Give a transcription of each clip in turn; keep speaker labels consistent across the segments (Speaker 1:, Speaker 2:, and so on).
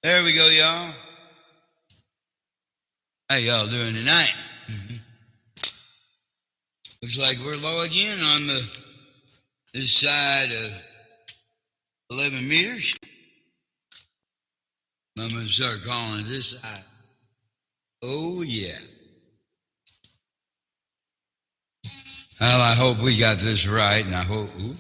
Speaker 1: There we go, y'all. How y'all doing tonight? Looks like we're low again on this side of 11 meters. I'm going to start calling it this side. Oh, yeah. Well, I hope we got this right, and I hope... Ooh.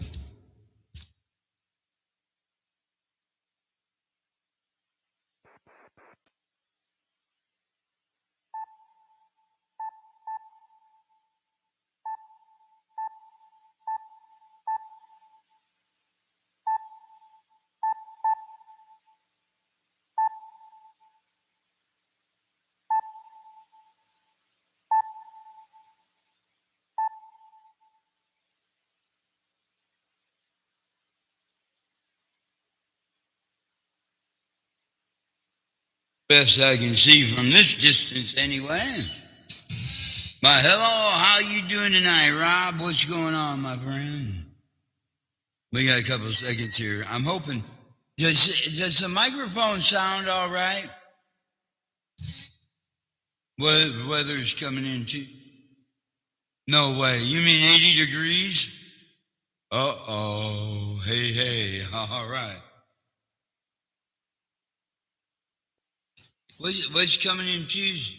Speaker 1: Best I can see from this distance anyway. But hello, how you doing tonight, Rob? What's going on, my friend? We got a couple of seconds here. I'm hoping. Does the microphone sound all right? Weather's coming in too. No way. You mean 80 degrees? Uh-oh. Hey. All right. What's coming in Tuesday?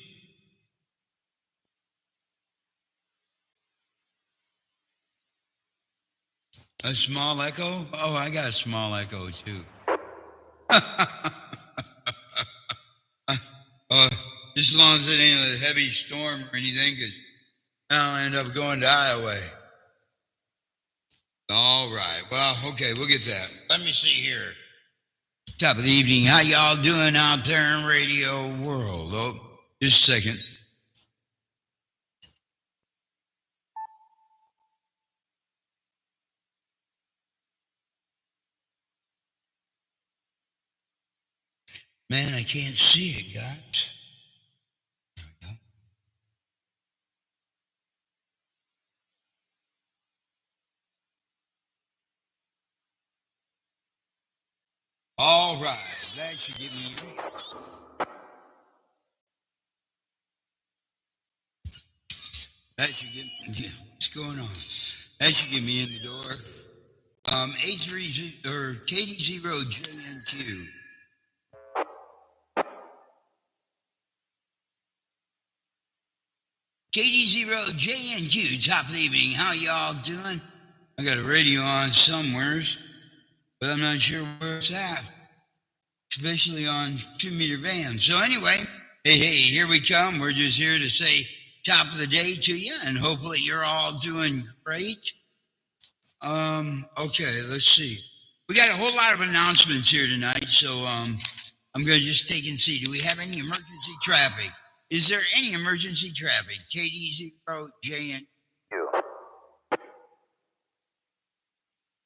Speaker 1: A small echo? Oh, I got a small echo too. Just as long as it ain't a heavy storm or anything, because I'll end up going to Iowa. All right. Well, okay, we'll get that. Let me see here. Top of the evening. How y'all doing out there in radio world? Oh, just a second. Man, I can't see it, guys. All right. That should give me... That should get... What's going on? That should get me in the door. A3 or KD0JNQ. KD0JNQ, top of the evening. How y'all doing? I got a radio on somewheres, but I'm not sure where it's at, especially on 2-meter bands. So anyway, hey, here we come. We're just here to say top of the day to you, and hopefully you're all doing great. Okay, let's see. We got a whole lot of announcements here tonight, so I'm going to just take and see. Do we have any emergency traffic? Is there any emergency traffic? KD0JN.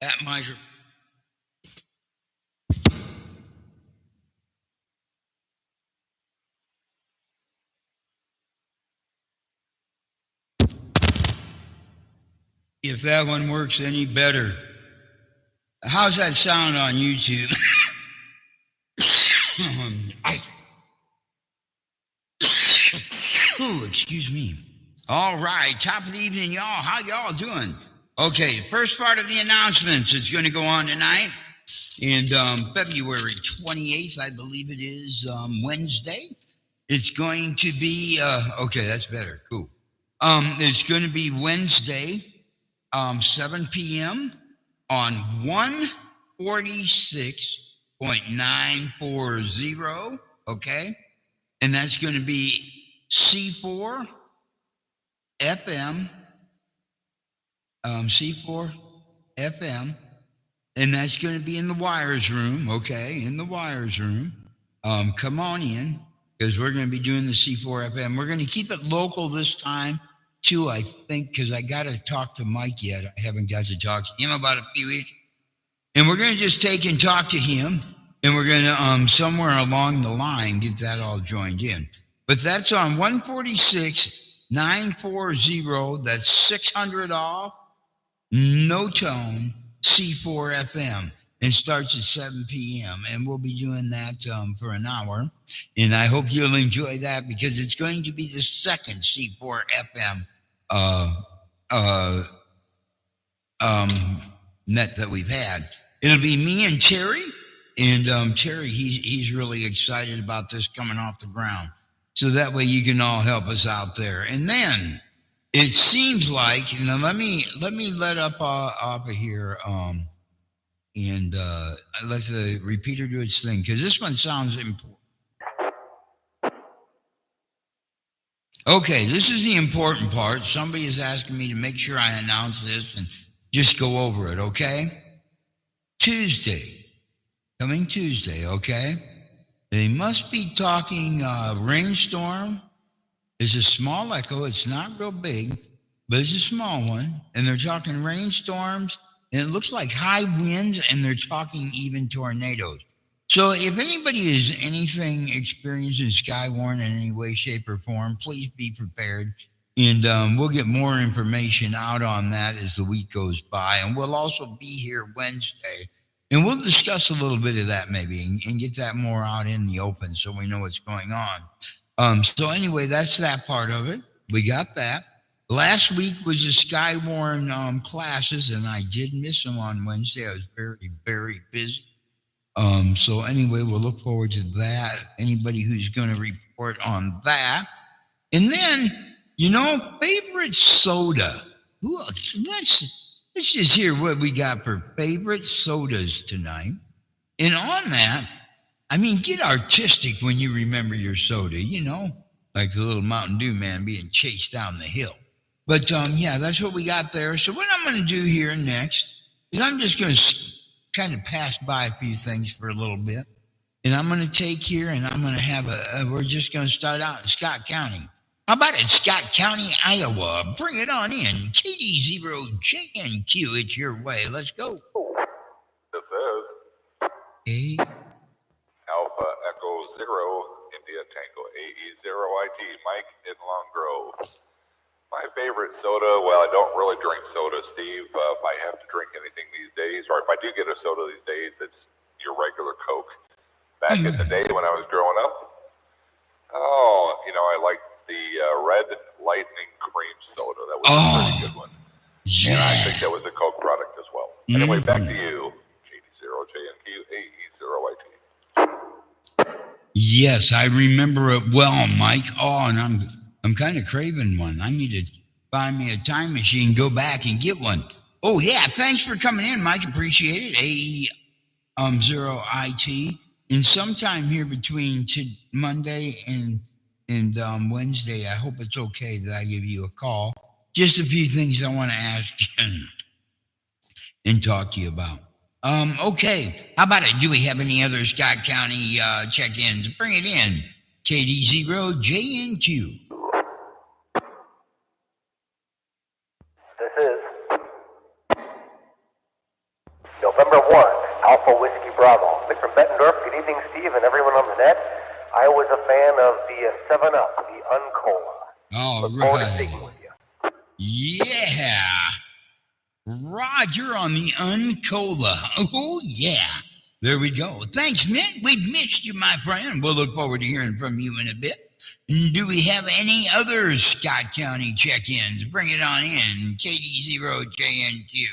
Speaker 1: That micro. If that one works any better. How's that sound on YouTube? Excuse me. All right, top of the evening, y'all. How y'all doing? Okay, first part of the announcements is going to go on tonight. And February 28th, I believe it is, Wednesday. It's going to be, okay, that's better. Cool. It's going to be Wednesday, 7 p.m. on 146.940, okay? And that's going to be C4 FM, C4 FM, and that's going to be in the wires room, okay? In the wires room. Come on in, because we're going to be doing the C4 FM. We're going to keep it local this time, too, I think, because I got to talk to Mike yet. I haven't got to talk to him about a few weeks. And we're going to just take and talk to him, and we're going to, somewhere along the line, get that all joined in. But that's on 146.940. That's 600 off, no tone, C4 FM. and starts at 7 p.m. And we'll be doing that for an hour. And I hope you'll enjoy that because it's going to be the second C4 FM uh, uh, um, net that we've had. It'll be me and Terry. And Terry, he's really excited about this coming off the ground. So that way you can all help us out there. And then it seems like, let me let up off of here and let the repeater do its thing because this one sounds important. Okay, this is the important part. Somebody is asking me to make sure I announce this and just go over it, okay? Coming Tuesday, okay? They must be talking rainstorm. It's a small echo. It's not real big, but it's a small one. And they're talking rainstorms, and it looks like high winds, and they're talking even tornadoes. So if anybody is anything experienced in Skywarn in any way, shape, or form, please be prepared. And we'll get more information out on that as the week goes by. And we'll also be here Wednesday. And we'll discuss a little bit of that maybe and get that more out in the open so we know what's going on. So anyway, that's that part of it. We got that. Last week was the Skywarn classes, and I did miss them on Wednesday. I was very, very busy. So anyway, we'll look forward to that. Anybody who's going to report on that. And then, favorite soda. Let's just hear what we got for favorite sodas tonight. And on that, get artistic when you remember your soda, like the little Mountain Dew man being chased down the hill. But yeah, that's what we got there. So what I'm going to do here next is I'm just going to kind of pass by a few things for a little bit. And I'm going to take here and I'm going to have we're just going to start out in Scott County. How about it, Scott County, Iowa? Bring it on in. KD0JNQ, it's your way. Let's go.
Speaker 2: This is Alpha Echo Zero, India Tango AE0IT, Mike in Long Grove. My favorite soda, well, I don't really drink soda, Steve. If I have to drink anything these days, or if I do get a soda these days, it's your regular Coke. Back in the day when I was growing up, I liked the Red Lightning Cream Soda. That was a pretty good one.
Speaker 1: Yeah.
Speaker 2: And I think that was a Coke product as well. Anyway, back to you, KD0JNQ AE0IT.
Speaker 1: Yes, I remember it well, Mike. Oh, and I'm kind of craving one. I need to find me a time machine, go back and get one. Oh yeah, thanks for coming in, Mike. Appreciate it. AE0IT. And sometime here between Monday and Wednesday, I hope it's okay that I give you a call. Just a few things I want to ask and talk to you about. Okay, how about it? Do we have any other Scott County check-ins? Bring it in. KD0JNQ.
Speaker 3: This is November 1, Alpha Whiskey Bravo. Mick from Bettendorf. Good evening, Steve, and everyone on the net. I was a fan of the 7-Up, the Uncola.
Speaker 1: All
Speaker 3: Look forward to
Speaker 1: right.
Speaker 3: speaking with you.
Speaker 1: Yeah. Roger on the Uncola. Oh, yeah. There we go. Thanks, Mick. We've missed you, my friend. We'll look forward to hearing from you in a bit. Do we have any other Scott County check-ins? Bring it on in. KD0JNQ.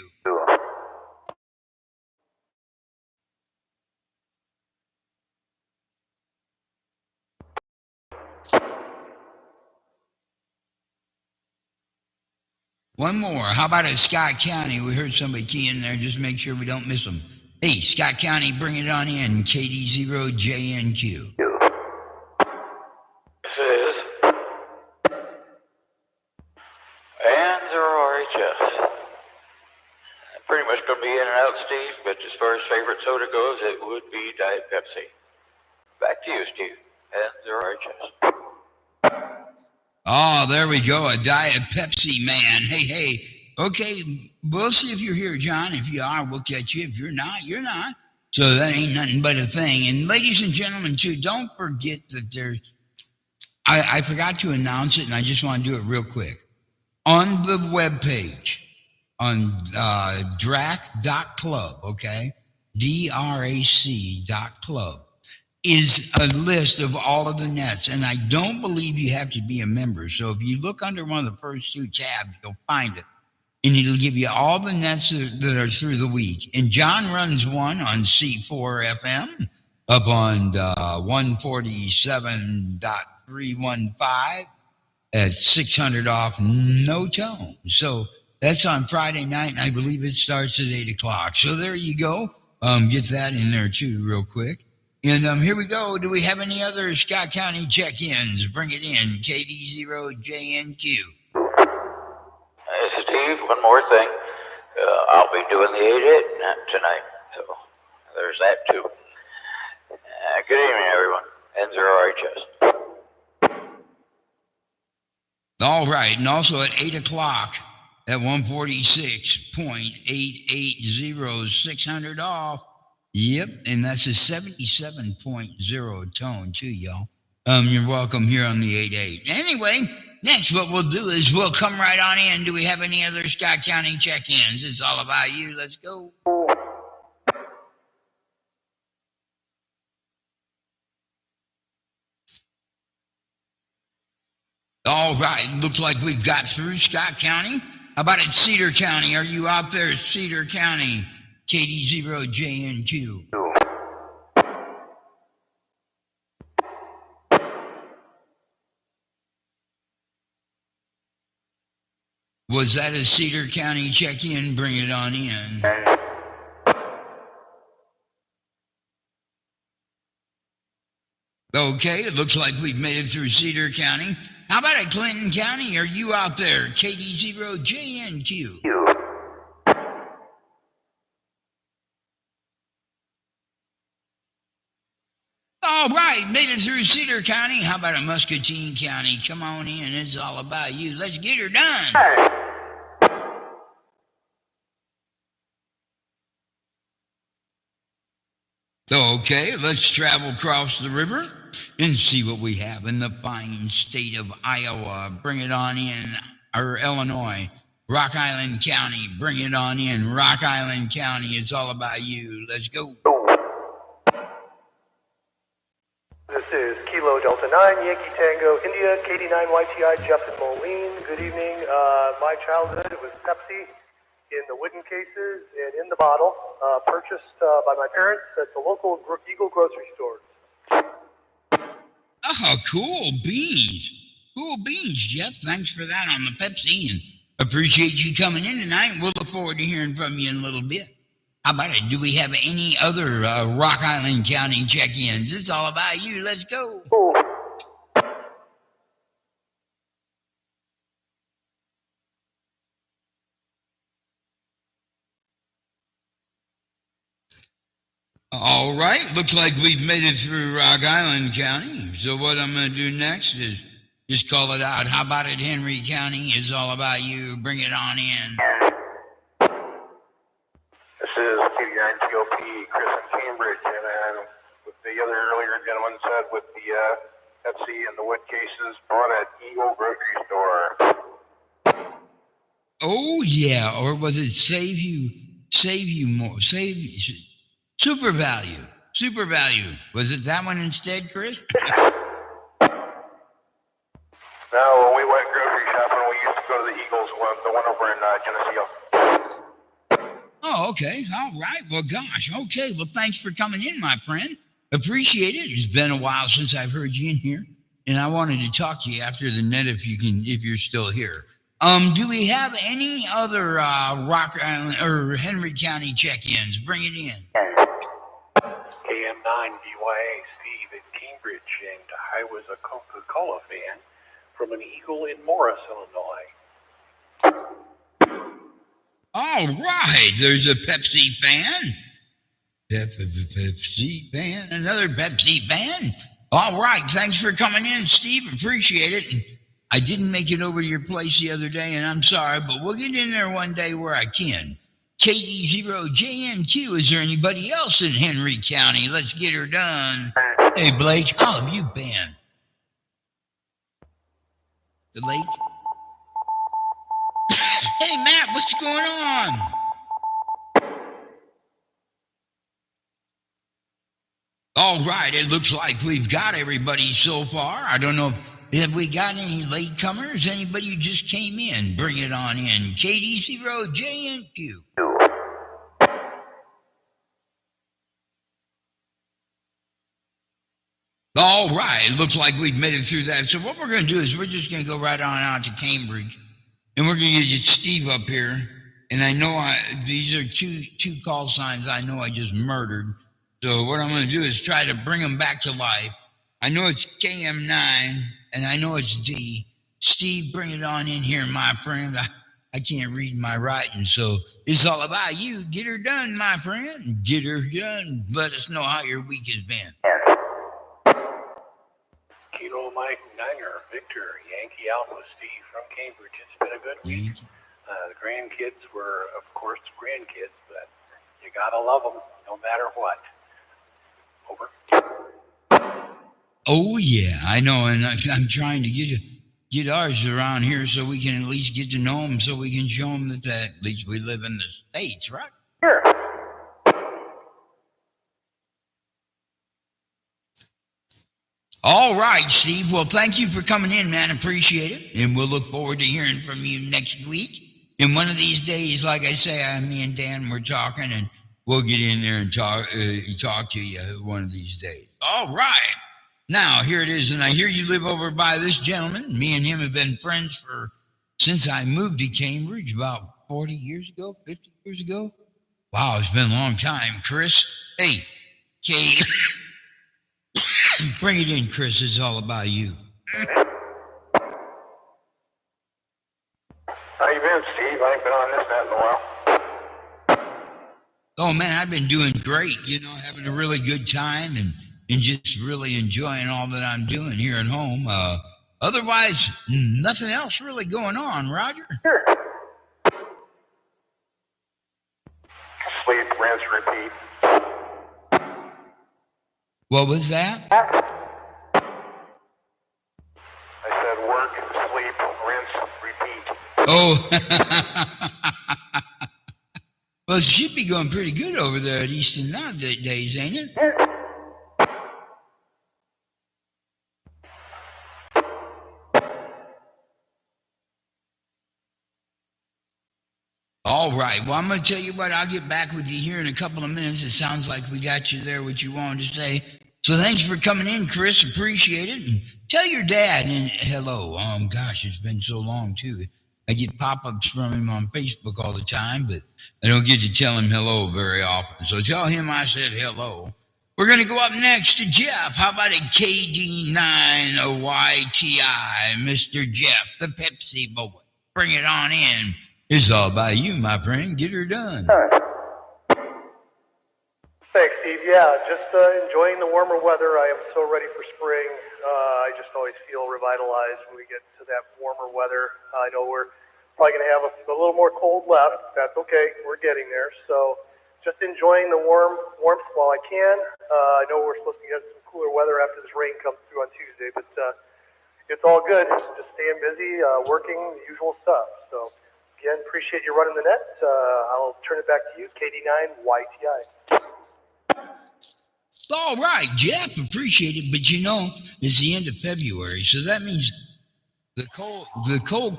Speaker 1: One more. How about at Scott County? We heard somebody key in there. Just make sure we don't miss them. Hey, Scott County, bring it on in. KD0JNQ.
Speaker 4: This is And0RHS. I'm pretty much going to be in and out, Steve, but as far as favorite soda goes, it would be Diet Pepsi. Back to you, Steve. And0RHS.
Speaker 1: Oh, there we go. A Diet Pepsi man. Hey. Okay, we'll see if you're here, John. If you are, we'll catch you. If you're not, you're not. So that ain't nothing but a thing. And ladies and gentlemen, too, don't forget that there's... I forgot to announce it, and I just want to do it real quick. On the webpage, on drac.club, okay? drac.club, is a list of all of the nets. And I don't believe you have to be a member. So if you look under one of the first two tabs, you'll find it. And it'll give you all the nets that are through the week. And John runs one on C4 FM up on 147.315 at 600 off, no tone. So that's on Friday night, and I believe it starts at 8 o'clock. So there you go. Get that in there too real quick. And here we go. Do we have any other Scott County check-ins? Bring it in. KD0JNQ.
Speaker 4: Hey, Steve, one more thing. I'll be doing the 8-8 tonight, so there's that too. Good evening, everyone. N0RHS.
Speaker 1: All right, and also at 8 o'clock at 146.880, 600 off. Yep, and that's a 77.0 tone too, y'all. You're welcome here on the 8-8. Anyway, next what we'll do is we'll come right on in. Do we have any other Scott County check-ins? It's all about you. Let's go. All right, looks like we've got through Scott County. How about at Cedar County? Are you out there, Cedar County? KD0JNQ. Was that a Cedar County check-in? Bring it on in. Okay, it looks like we've made it through Cedar County. How about at Clinton County? Are you out there? KD0JNQ. All right, made it through Cedar County. How about at Muscatine County? Come on in, it's all about you. Let's get her done. Okay, let's travel across the river and see what we have in the fine state of Iowa. Bring it on in, or Illinois. Rock Island County, bring it on in. Rock Island County, it's all about you. Let's go.
Speaker 5: This is Kilo Delta 9, Yankee Tango, India, KD9YTI, Justin Moline. Good evening. My childhood, it was Pepsi in the wooden cases and in the bottle, purchased by my parents at the local Eagle grocery store.
Speaker 1: Oh, cool beans. Cool beans, Jeff. Thanks for that on the Pepsi, and appreciate you coming in tonight. We'll look forward to hearing from you in a little bit. How about it? Do we have any other Rock Island County check-ins? It's all about you. Let's go. All right. Looks like we've made it through Rock Island County. So what I'm going to do next is just call it out. How about it, Henry County? It's all about you. Bring it on in.
Speaker 6: This is KD9TOP, Chris in Cambridge, and with the other earlier gentleman said with the Pepsi and the wood cases bought at Eagle grocery store.
Speaker 1: Oh yeah, or was it save you more, super value? Was it that one instead, Chris?
Speaker 6: No, when we went grocery shopping, we used to go to the Eagles one, the one over in Geneseo.
Speaker 1: Oh, okay. All right. Well, gosh. Okay. Well, thanks for coming in, my friend. Appreciate it. It's been a while since I've heard you in here, and I wanted to talk to you after the net if you're still here. Do we have any other Rock Island or Henry County check-ins? Bring it in.
Speaker 7: KM9BYA Steve in Cambridge, and I was a Coca-Cola fan from an Eagle in Morris, Illinois.
Speaker 1: All right. There's a Pepsi fan. Pepsi fan. Another Pepsi fan. All right. Thanks for coming in, Steve. Appreciate it. And I didn't make it over to your place the other day, and I'm sorry, but we'll get in there one day where I can. KD0JNQ. Is there anybody else in Henry County? Let's get her done. Hey, Blake, how have you been? The lake? Hey, Matt, what's going on? All right, it looks like we've got everybody so far. I don't know if we got any latecomers, anybody who just came in. Bring it on in. KD0JNQ. All right, it looks like we've made it through that. So what we're going to do is we're just going to go right on out to Cambridge, and we're going to get Steve up here. And I know these are two call signs I know I just murdered. So what I'm going to do is try to bring them back to life. I know it's KM9, and I know it's D. Steve, bring it on in here, my friend. I can't read my writing, so it's all about you. Get her done, my friend. Get her done. Let us know how your week has been.
Speaker 7: Kilo Mike Niner, Victor, Yankee Alpha, Steve from Cambridge. It's been a good week. The grandkids were, of course, grandkids, but you gotta love them no matter what. Over.
Speaker 1: Oh, yeah, I know, and I'm trying to get ours around here so we can at least get to know them, so we can show them that at least we live in the States, right?
Speaker 3: Sure.
Speaker 1: All right, Steve. Well, thank you for coming in, man. Appreciate it. And we'll look forward to hearing from you next week. And one of these days, like I say, me and Dan were talking, and we'll get in there and talk to you one of these days. All right. Now, here it is. And I hear you live over by this gentleman. Me and him have been friends since I moved to Cambridge about 40 years ago, 50 years ago. Wow, it's been a long time. Chris, hey, Kay. Bring it in, Chris. It's all about you.
Speaker 6: How you been, Steve? I ain't been on this net in a while.
Speaker 1: Oh, man, I've been doing great. Having a really good time and just really enjoying all that I'm doing here at home. Otherwise, nothing else really going on, Roger.
Speaker 3: Sure.
Speaker 6: Sleep, rinse, repeat.
Speaker 1: What was that?
Speaker 6: I said work, sleep, rinse, repeat.
Speaker 1: Oh. Well, it should be going pretty good over there at Easton nowadays, ain't it? All right. Well, I'm going to tell you what. I'll get back with you here in a couple of minutes. It sounds like we got you there, what you wanted to say. So thanks for coming in, Chris. Appreciate it. And tell your dad and hello. Gosh, it's been so long, too. I get pop-ups from him on Facebook all the time, but I don't get to tell him hello very often. So tell him I said hello. We're going to go up next to Jeff. How about a KD9YTI, Mr. Jeff, the Pepsi boy. Bring it on in. It's all about you, my friend. Get her done.
Speaker 5: Thanks, Steve. Yeah, just enjoying the warmer weather. I am so ready for spring. I just always feel revitalized when we get to that warmer weather. I know we're probably going to have a little more cold left. That's okay. We're getting there. So just enjoying the warmth while I can. I know we're supposed to get some cooler weather after this rain comes through on Tuesday, but it's all good. Just staying busy, working, the usual stuff. So again, appreciate you running the net. I'll turn it back to you, KD9YTI.
Speaker 1: All right, Jeff, appreciate it. But it's the end of February, so that means the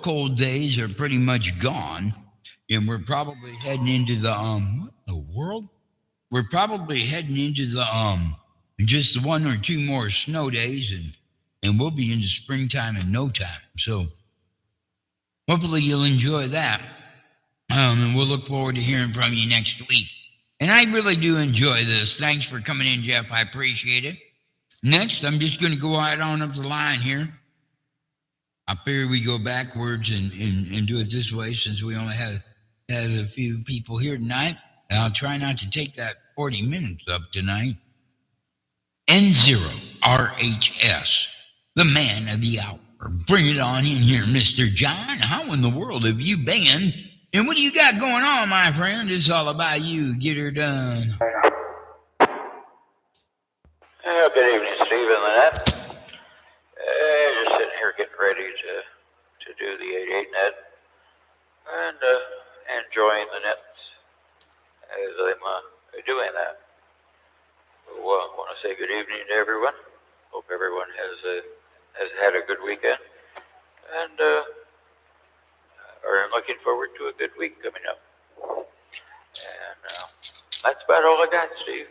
Speaker 1: cold days are pretty much gone, and we're probably heading into the what the world? We're probably heading into the just one or two more snow days, and we'll be into springtime in no time. So hopefully you'll enjoy that, and we'll look forward to hearing from you next week. And I really do enjoy this. Thanks for coming in, Jeff. I appreciate it. Next, I'm just going to go right on up the line here. I figure we go backwards and do it this way since we only have a few people here tonight. And I'll try not to take that 40 minutes up tonight. N0RHS, the man of the hour. Bring it on in here, Mr. John. How in the world have you been? And what do you got going on, my friend? It's all about you. Get her done.
Speaker 4: Good evening, Steve and Lynette. Just sitting here getting ready to do the 8-8 net and enjoying the nets as I'm doing that. I want to say good evening to everyone. Hope everyone has had a good weekend, and are looking forward to a good week coming up. And that's about all I got, Steve.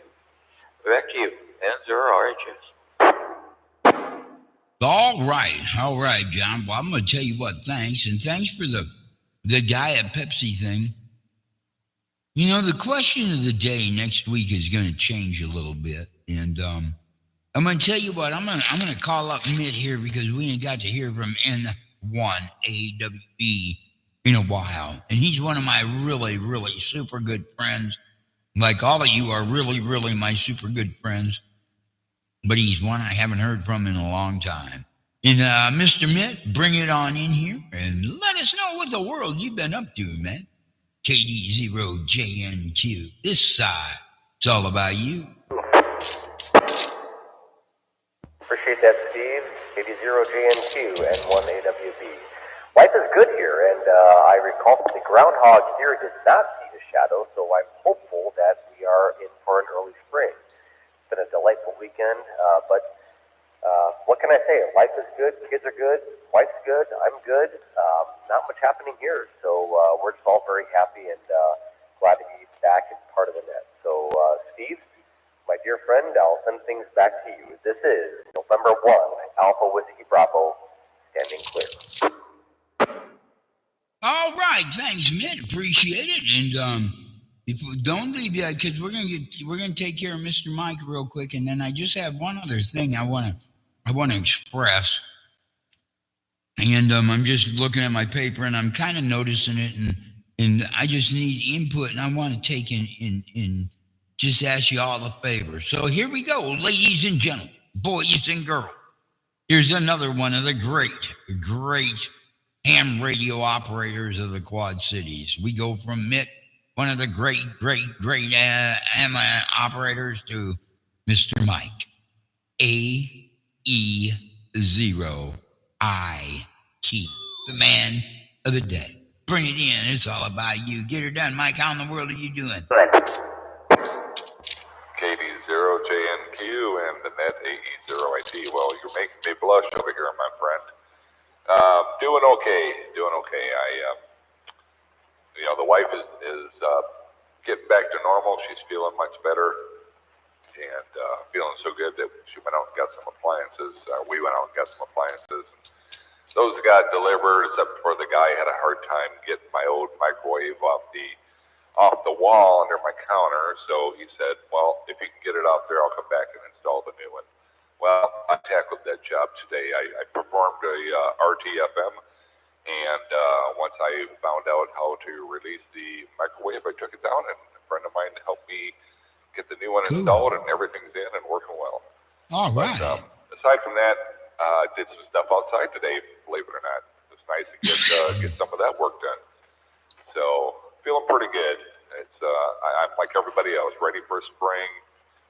Speaker 4: Back to you, NZRHS.
Speaker 1: All right, John. Well, I'm going to tell you what, thanks. And thanks for the Diet Pepsi thing. You know, the question of the day next week is going to change a little bit. And I'm going to tell you what, I'm going to call up Mitt here because we ain't got to hear from N1AWE in a while. And he's one of my really, really super good friends. Like all of you are really, really my super good friends. But he's one I haven't heard from in a long time. And Mr. Mitt, bring it on in here and let us know what the world you've been up to, man. KD0JNQ, this side, it's all about you.
Speaker 3: Appreciate that, Steve. 80JNQ and 1AWB. Life is good here, and I recall that the groundhog here did not see the shadow, so I'm hopeful that we are in for an early spring. It's been a delightful weekend, but what can I say? Life is good, kids are good, wife's good, I'm good. Not much happening here, so we're just all very happy and glad to be back and part of the net. So, Steve, my dear friend, I'll send things back to you. This is November 1, Alpha Whiskey Bravo, standing clear.
Speaker 1: All right, thanks, Mitt. Appreciate it. And if we don't leave yet, because we're gonna take care of Mr. Mike real quick, and then I just have one other thing I wanna express. And I'm just looking at my paper, and I'm kind of noticing it, and I just need input, and I want to take in just ask you all a favor. So here we go, ladies and gentlemen, boys and girls. Here's another one of the great ham radio operators of the Quad Cities. We go from Mitt, one of the great ham operators, to Mr. Mike, AE0IT, the man of the day. Bring it in. It's all about you. Get her done, Mike. How in the world are you doing?
Speaker 2: KD0JNQ and the net AE0IT. Well, you're making me blush over here, my friend. Doing okay. The wife is getting back to normal. She's feeling much better and feeling so good that she went out and got some appliances. We went out and got some appliances. Those got delivered, except for the guy had a hard time getting my old microwave off the wall under my counter. So he said, well, if you can get it out there, I'll come back and install the new one. Well, I tackled that job today. I performed a RTFM, and once I found out how to release the microwave, I took it down, and a friend of mine helped me get the new one installed, and everything's in and working well.
Speaker 1: All right.
Speaker 2: But, aside from that, did some stuff outside today, believe it or not. It's nice to get some of that work done. So, feeling pretty good. It's I'm like everybody else, ready for spring.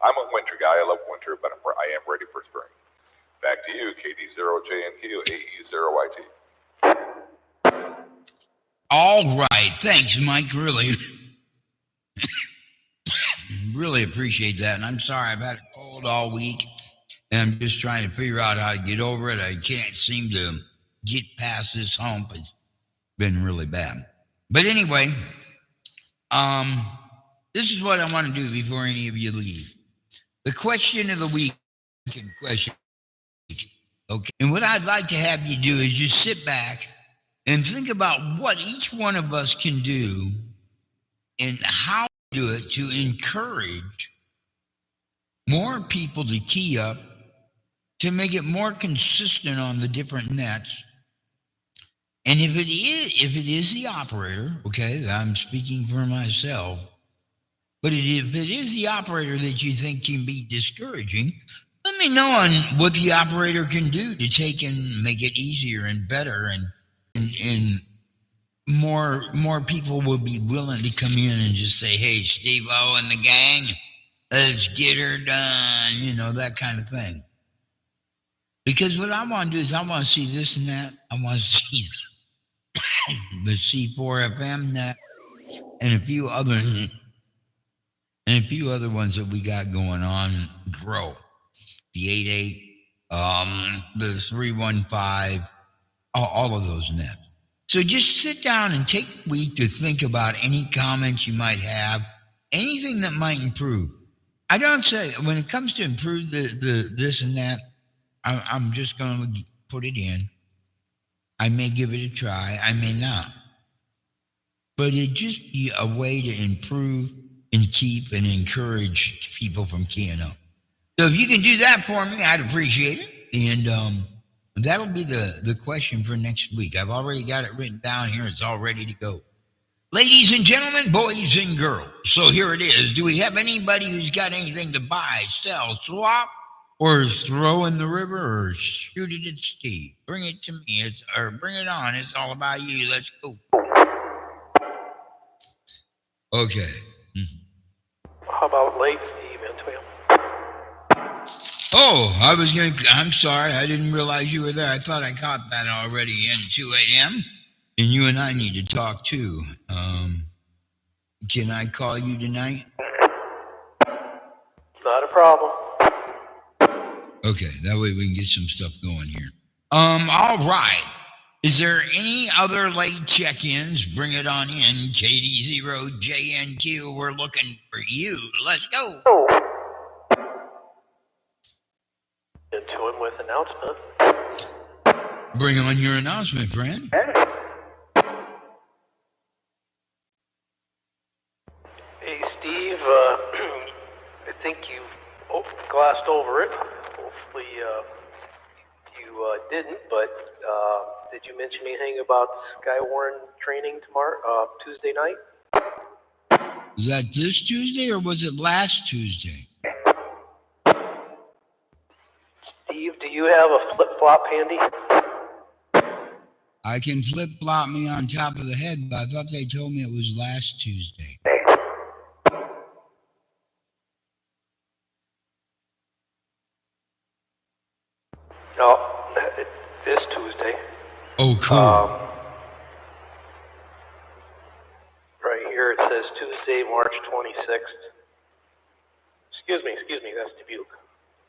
Speaker 2: I'm a winter guy. I love winter, but I am ready for spring. Back to you, KD0JNQ, AE0IT.
Speaker 1: All right. Thanks, Mike. Really appreciate that. And I'm sorry, I've had a cold all week, and I'm just trying to figure out how to get over it. I can't seem to get past this hump. It's been really bad. But anyway, this is what I want to do before any of you leave. The question of the week. Okay. And what I'd like to have you do is just sit back and think about what each one of us can do and how to do it to encourage more people to key up, to make it more consistent on the different nets. And if it is the operator, okay, I'm speaking for myself, but if it is the operator that you think can be discouraging, let me know on what the operator can do to take and make it easier and better, and more people will be willing to come in and just say, hey, Steve-O and the gang, let's get her done, that kind of thing. Because what I want to do is I want to see this net. I want to see the C4 FM net and a few other ones that we got going on grow. the 88, the 315, all of those nets. So just sit down and take a week to think about any comments you might have, anything that might improve. I don't say when it comes to improve the this and that, I'm just going to put it in. I may give it a try. I may not. But it'd just be a way to improve and keep and encourage people from keying up. So if you can do that for me, I'd appreciate it. And that'll be the question for next week. I've already got it written down here. It's all ready to go. Ladies and gentlemen, boys and girls. So here it is. Do we have anybody who's got anything to buy, sell, swap, or throw in the river, or shoot it at Steve? Bring it to me. Or bring it on. It's all about you. Let's go. Okay.
Speaker 7: How about late, Steve, Antwam?
Speaker 1: Oh, I'm sorry. I didn't realize you were there. I thought I caught that already in 2 a.m. And you and I need to talk too. Can I call you tonight?
Speaker 7: Not a problem.
Speaker 1: Okay, that way we can get some stuff going here. All right. Is there any other late check-ins? Bring it on in, KD0JNQ. We're looking for you. Let's go.
Speaker 7: Into him with announcement.
Speaker 1: Bring on your announcement, friend.
Speaker 7: Hey, Steve, I think you glossed over it. Hopefully you didn't, but did you mention anything about Skywarn training tomorrow, Tuesday night?
Speaker 1: Was that this Tuesday or was it last Tuesday?
Speaker 7: Steve, do you have a flip-flop handy?
Speaker 1: I can flip-flop me on top of the head, but I thought they told me it was last Tuesday.
Speaker 7: No, this Tuesday.
Speaker 1: Oh, cool.
Speaker 7: Right here it says Tuesday, March 26th. Excuse me, that's Dubuque.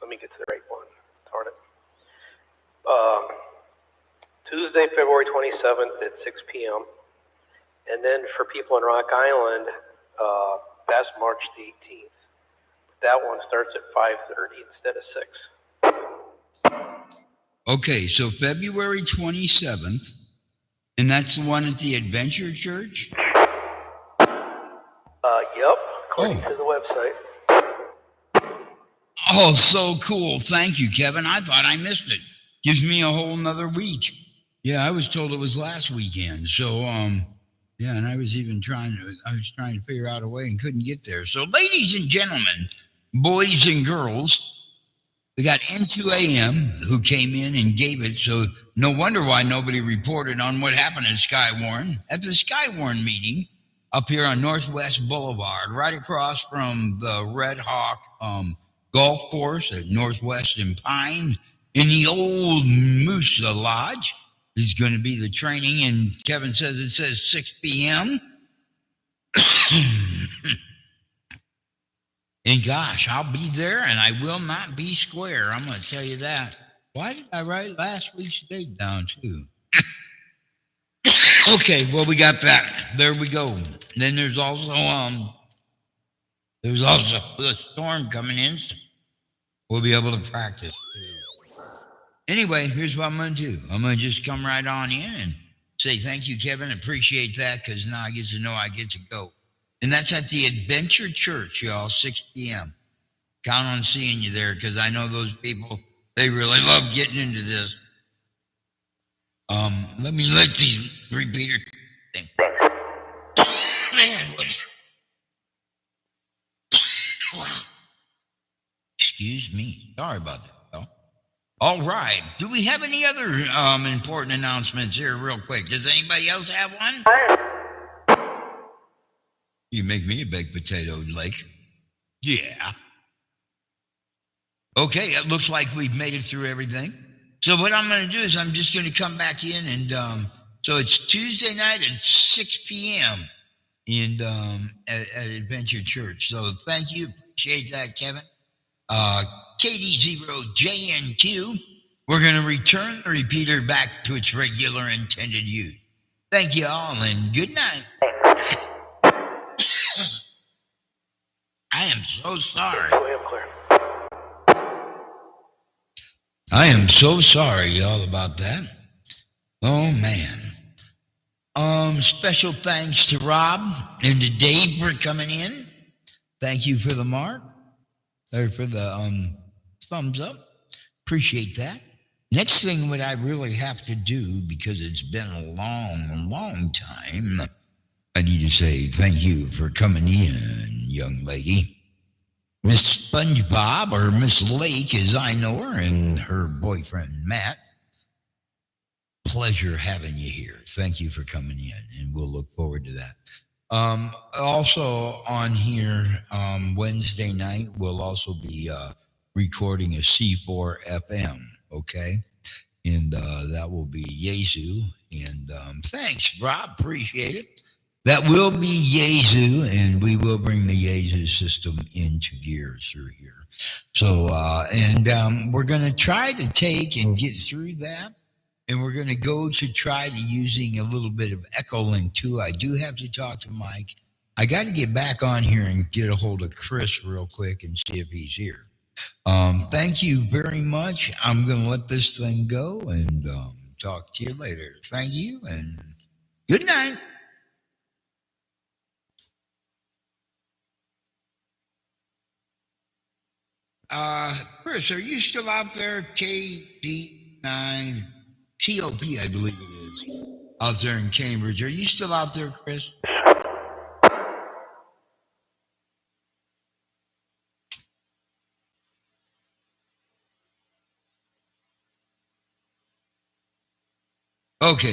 Speaker 7: Let me get to the right one. Darn it. Tuesday, February 27th at 6 p.m. And then for people in Rock Island, that's March the 18th. That one starts at 5:30 instead of 6.
Speaker 1: Okay, so February 27th, and that's the one at the Adventure Church?
Speaker 7: Yep, according to the website.
Speaker 1: Oh, so cool. Thank you, Kevin. I thought I missed it. Gives me a whole nother week. Yeah, I was told it was last weekend. So, yeah, and I was trying to figure out a way and couldn't get there. So, ladies and gentlemen, boys and girls, we got N2AM who came in and gave it. So no wonder why nobody reported on what happened at Skywarn. At the Skywarn meeting up here on Northwest Boulevard, right across from the Red Hawk golf course at Northwest and Pine, in the old Moose Lodge, is going to be the training. And Kevin says it says 6 p.m. And gosh, I'll be there and I will not be square. I'm going to tell you that. Why did I write last week's date down too? Okay, well, we got that. There we go. Then there's also a storm coming in. So we'll be able to practice. Anyway, here's what I'm going to do. I'm going to just come right on in and say thank you, Kevin. Appreciate that because now I get to know I get to go. And that's at the Adventure Church, y'all, 6 p.m. Count on seeing you there because I know those people, they really love getting into this. Let me let these repeater thing. Man, excuse me. Sorry about that, Bill. All right. Do we have any other important announcements here real quick? Does anybody else have one? You make me a baked potato, Lake. Yeah. Okay, it looks like we've made it through everything. So what I'm going to do is I'm just going to come back in and so it's Tuesday night at 6 p.m. and at Adventure Church. So thank you. Appreciate that, Kevin. KD0JNQ. We're going to return the repeater back to its regular intended use. Thank you all and good night. I am so sorry.
Speaker 5: Go ahead, Claire.
Speaker 1: I am so sorry, y'all, about that. Oh, man. Special thanks to Rob and to Dave for coming in. Thank you for the mark, or for the thumbs up. Appreciate that. Next thing what I really have to do, because it's been a long time, I need to say thank you for coming in, young lady. Miss SpongeBob, or Miss Lake as I know her, and her boyfriend Matt. Pleasure having you here. Thank you for coming in, and we'll look forward to that. Also on here, Wednesday night, we'll also be recording a C4 FM, okay? And that will be Yezu. And thanks, Rob. Appreciate it. That will be Yezu, and we will bring the Yezu system into gear through here. So, we're going to try to take and get through that. And we're going to go to try to using a little bit of Echolink too. I do have to talk to Mike. I got to get back on here and get a hold of Chris real quick and see if he's here. Thank you very much. I'm going to let this thing go and talk to you later. Thank you and good night. Chris, are you still out there? KD9 TOP, I believe it is, out there in Cambridge. Are you still out there, Chris? Okay.